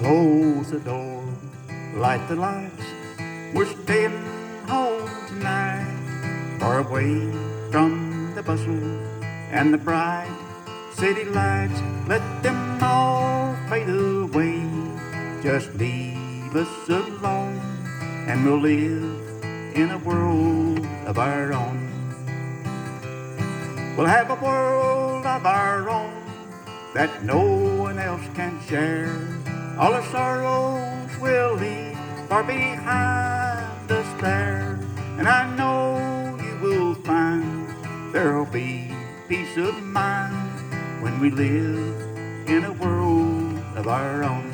Close the door, light the lights. We're staying home tonight, far away from the bustle and the bright city lights. Let them all fade away. Just leave us alone, and we'll live in a world of our own. We'll have a world of our own that no one else can share. All our sorrows will leave far behind us there. And I know you will find there'll be peace of mind when we live in a world of our own.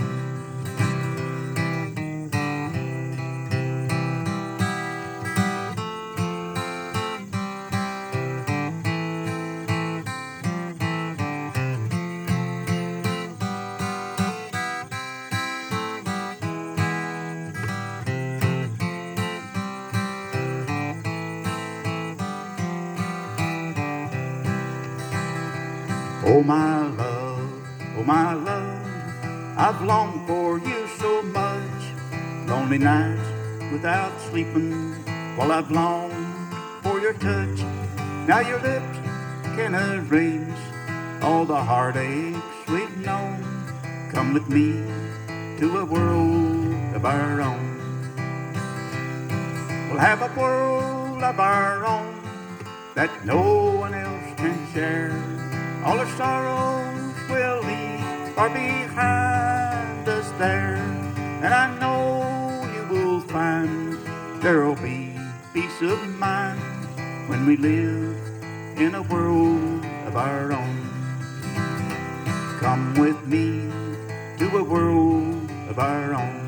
Oh my love, I've longed for you so much. Lonely nights without sleeping, while I've longed for your touch. Now your lips can erase all the heartaches we've known. Come with me to a world of our own. We'll have a world of our own that no one else can share. All our sorrows will leave far behind us there. And I know you will find there'll be peace of mind when we live in a world of our own. Come with me to a world of our own.